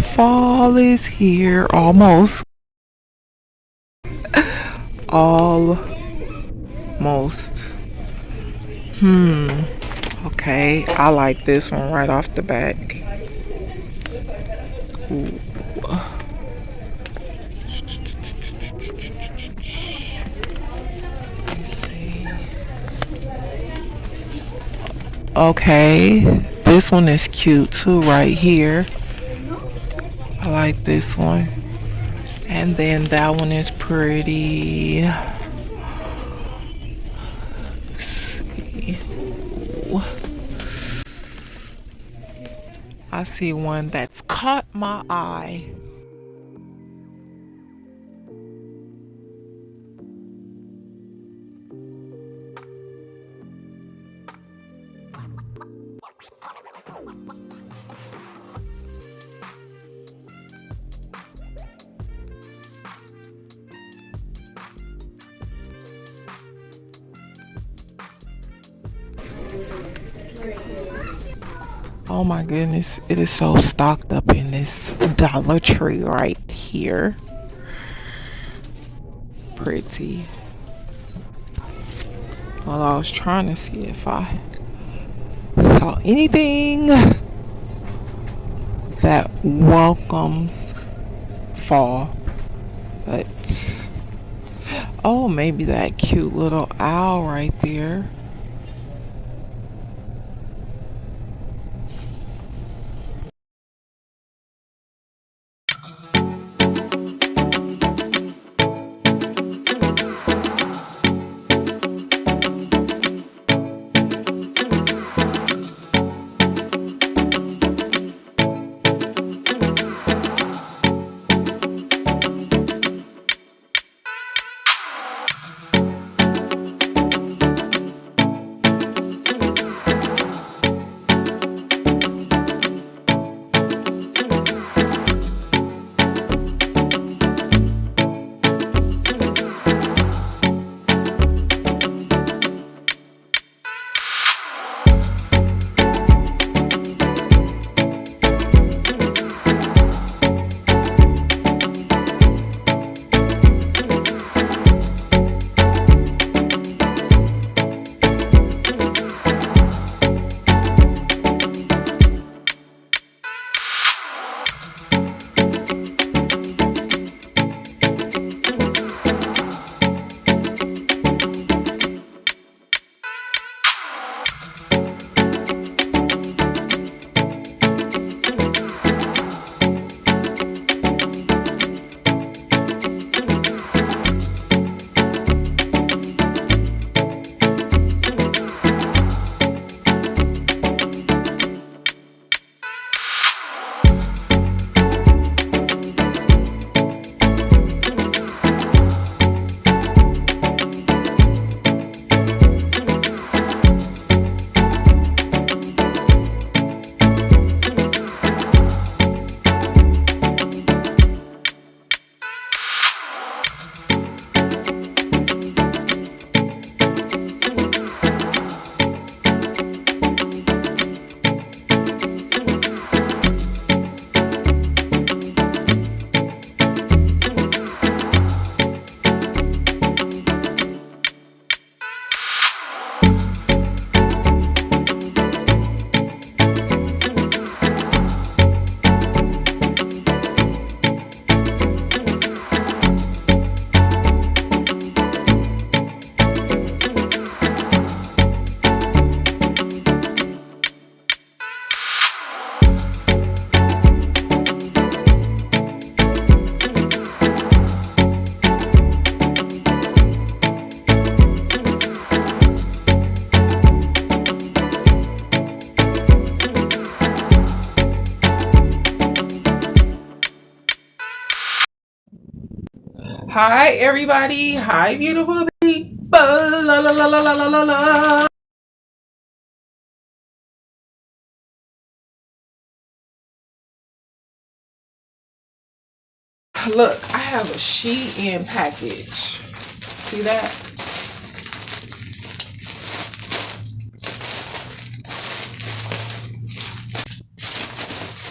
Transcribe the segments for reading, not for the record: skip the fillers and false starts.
fall is here almost. Almost. Okay, I like this one right off the back. Ooh. Let me see. Okay, this one is cute too right here. I like this one. And then that one is pretty. Let's see. Ooh. I see one that's caught my eye. Oh my goodness, it is so stocked up in this Dollar Tree right here. Pretty. Well, I was trying to see if I saw anything that welcomes fall, but oh, maybe that cute little owl right there. Hi, everybody. Hi, beautiful people. La, la, la, la, la, la, la, la. Look, I have a Shein package. See that?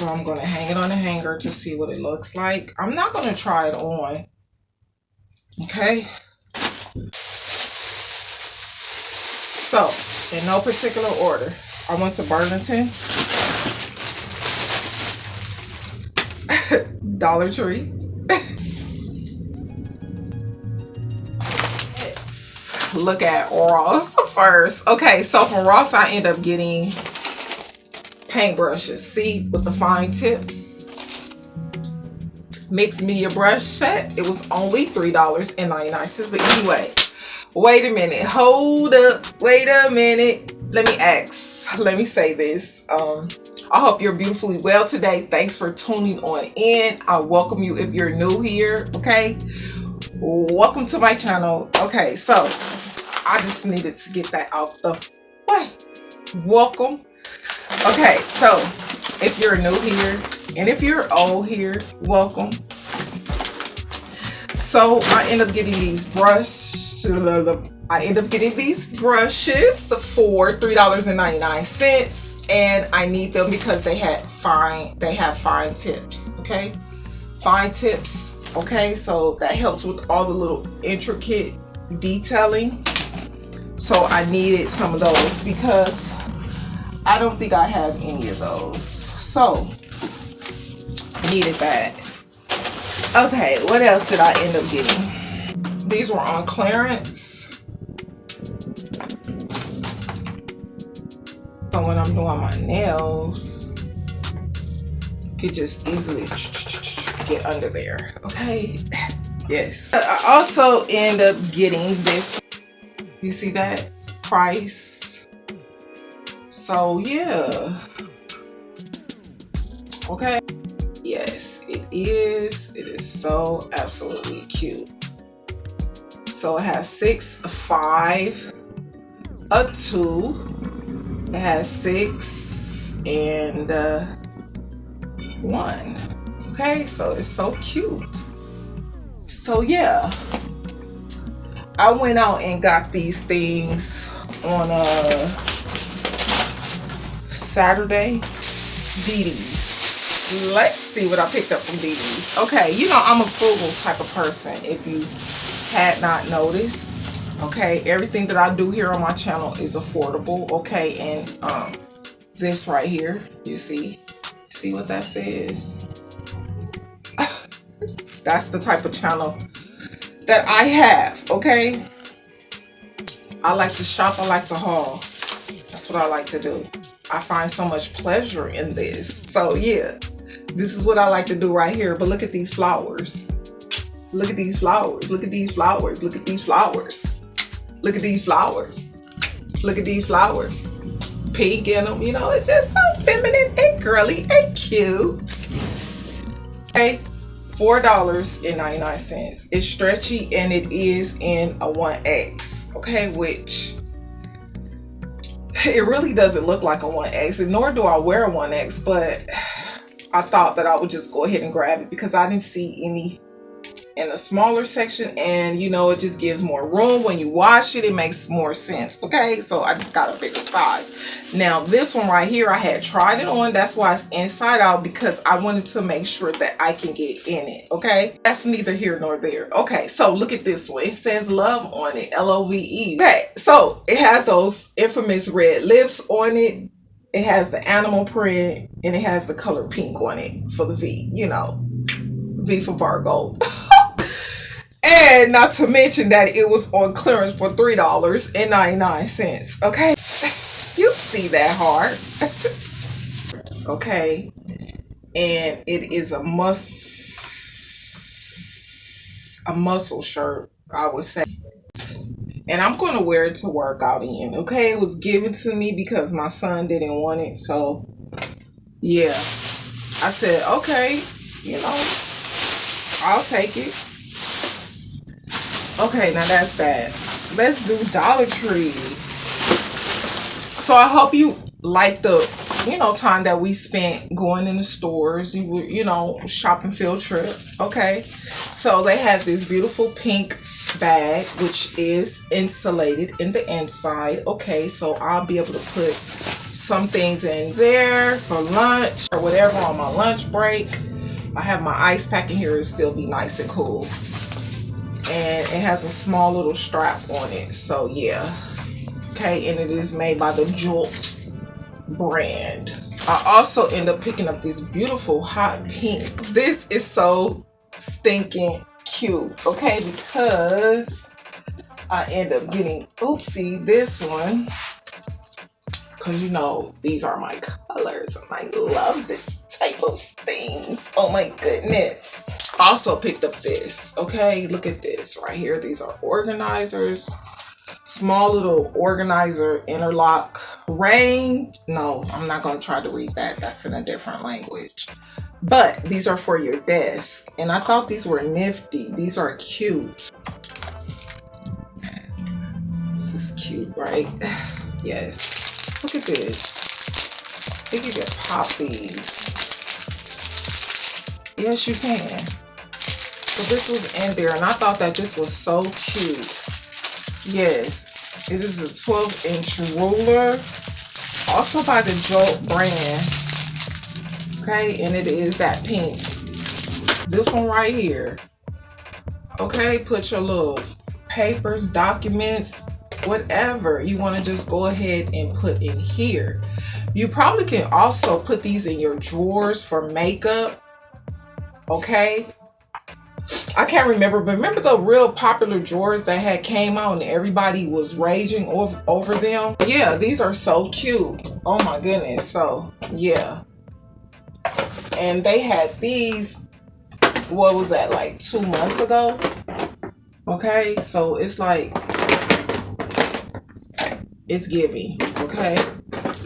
So I'm going to hang it on a hanger to see what it looks like. I'm not going to try it on. Okay. So, in no particular order, I went to Burlington's, Dollar Tree. Let's look at Ross first. Okay, so from Ross, I end up getting paintbrushes. See, with the fine tips. Mixed media brush set. It was only $3.99. But anyway, wait a minute. Hold up. Wait a minute. Let me say this. I hope you're beautifully well today. Thanks for tuning on in. I welcome you if you're new here. Okay. Welcome to my channel. Okay, so I just needed to get that out the way. Welcome. Okay, so if you're new here and if you're old here, welcome. So I end up getting these brushes for $3.99, and I need them because they have fine tips. Okay, fine tips. Okay, so that helps with all the little intricate detailing. So I needed some of those because I don't think I have any of those. So needed that. Okay, what else did I end up getting? These were on clearance. So when I'm doing my nails, you could just easily get under there. Okay. Yes. I also end up getting this. You see that price? So yeah. Okay. Yes, it is. It is so absolutely cute. So it has 6, a 5, a 2. It has 6 and 1. Okay, so it's so cute. So yeah, I went out and got these things on Saturday. DD's. Let's see what I picked up from DD's. Okay, you know I'm a frugal type of person, if you had not noticed. Okay, everything that I do here on my channel is affordable. Okay, and this right here, you see what that says? That's the type of channel that I have. Okay, I like to shop, I like to haul. That's what I like to do. I find so much pleasure in this. So yeah, this is what I like to do right here. But look at these flowers. Look at these flowers. Look at these flowers. Look at these flowers. Look at these flowers. Look at these flowers. Pink in them. You know, it's just so feminine and girly and cute. Okay, $4.99. It's stretchy and it is in a 1X. Okay, which it really doesn't look like a 1X, and nor do I wear a 1X, but I thought that I would just go ahead and grab it because I didn't see any in a smaller section, and you know, it just gives more room. When you wash it, it makes more sense. Okay, so I just got a bigger size. Now this one right here, I had tried it on. That's why it's inside out, because I wanted to make sure that I can get in it. Okay, that's neither here nor there. Okay, so look at this one. It says love on it, LOVE. Okay, so it has those infamous red lips on it. It has the animal print, and it has the color pink on it for the V. You know, V for Virgo. And not to mention that it was on clearance for $3.99. Okay, you see that heart. Okay, and it is a muscle shirt, I would say. And I'm going to wear it to work out in. Okay, it was given to me because my son didn't want it. So yeah, I said, okay, you know, I'll take it. Okay, now that's that. Let's do Dollar Tree. So I hope you like the, you know, time that we spent going in the stores. You were, you know, shopping field trip. Okay, so they have this beautiful pink bag, which is insulated in the inside. Okay, so I'll be able to put some things in there for lunch or whatever on my lunch break. I have my ice pack in here to still be nice and cool. And it has a small little strap on it. So yeah. Okay, and it is made by the Jolt brand. I also end up picking up this beautiful hot pink. This is so stinking cute, okay, because I end up getting, oopsie, this one, because you know these are my colors and I love this type of things. Oh my goodness. Also picked up this, okay, look at this right here. These are organizers. Small little organizer interlock range. No, I'm not going to try to read that. That's in a different language. But these are for your desk. And I thought these were nifty. These are cute. This is cute, right? Yes. Look at this. I think you can pop these. Yes, you can. So this was in there and I thought that this was so cute. Yes, it is a 12-inch ruler, also by the Jolt brand. Okay, and it is that pink. This one right here. Okay, put your little papers, documents, whatever you want to just go ahead and put in here. You probably can also put these in your drawers for makeup. Okay. I can't remember, but remember the real popular drawers that had came out and everybody was raging over them? Yeah, these are so cute. Oh my goodness. So, yeah. And they had these, what was that, like 2 months ago? Okay, so it's like, it's giving, okay?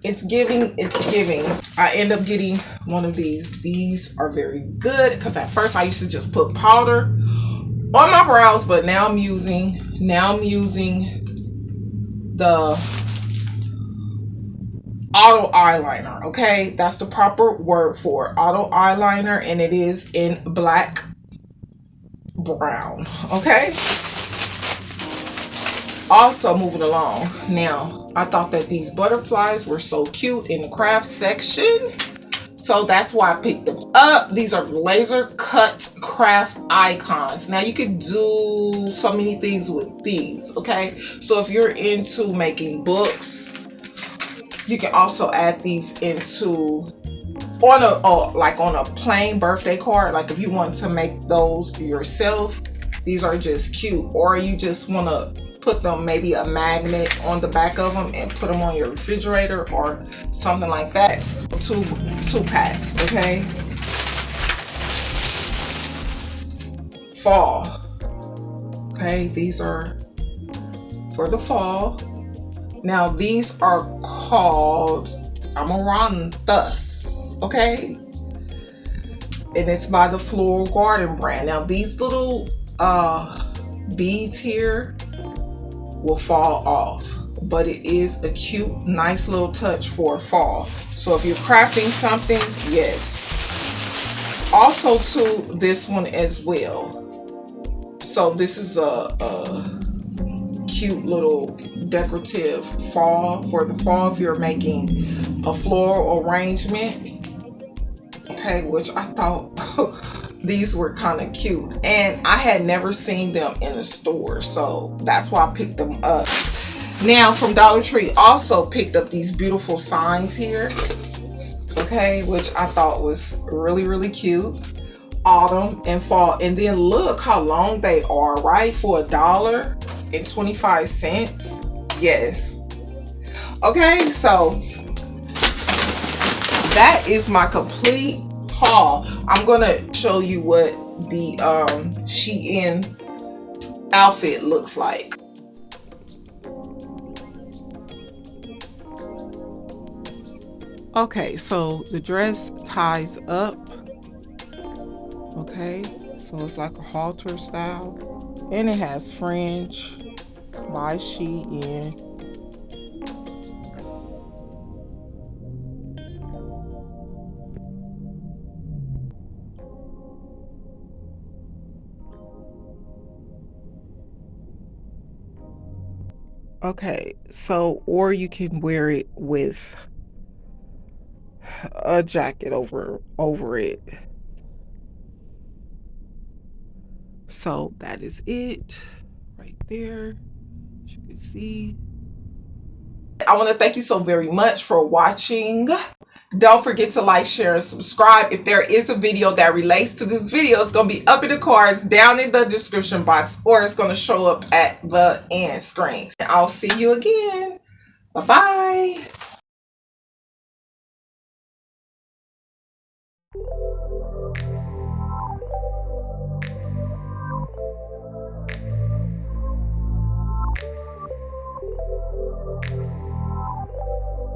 It's giving, it's giving. I end up getting one of these. These are very good because at first I used to just put powder on my brows, but now I'm using the auto eyeliner. Okay, that's the proper word for it. Auto eyeliner, and it is in black brown. Okay. Also moving along. Now, I thought that these butterflies were so cute in the craft section. So that's why I picked them up. These are laser cut craft icons. Now you can do so many things with these, okay? So if you're into making books, you can also add these into on a plain birthday card. Like if you want to make those yourself, these are just cute. Or you just want to put them, maybe a magnet on the back of them and put them on your refrigerator or something like that. Two packs, okay? Fall. Okay, these are for the fall. Now these are called Amaranthus, okay? And it's by the Floral Garden brand. Now these little beads here will fall off, but it is a cute, nice little touch for fall. So if you're crafting something, yes. Also to this one as well. So this is a cute little decorative fall for the fall if you're making a floral arrangement. Okay, which I thought these were kind of cute, and I had never seen them in the store, so that's why I picked them up. Now from Dollar Tree, also picked up these beautiful signs here, okay, which I thought was really, really cute. Autumn and fall, and then look how long they are, right? For $1.25. Yes. Okay, so that is my complete haul. I'm gonna show you what the Shein outfit looks like. Okay, so the dress ties up. Okay, so it's like a halter style, and it has fringe by Shein. Okay, so or you can wear it with a jacket over it. So that is it right there, as you can see. I want to thank you so very much for watching. Don't forget to like, share, and subscribe. If there is a video that relates to this video, it's going to be up in the cards, down in the description box, or it's going to show up at the end screen. I'll see you again. Bye-bye.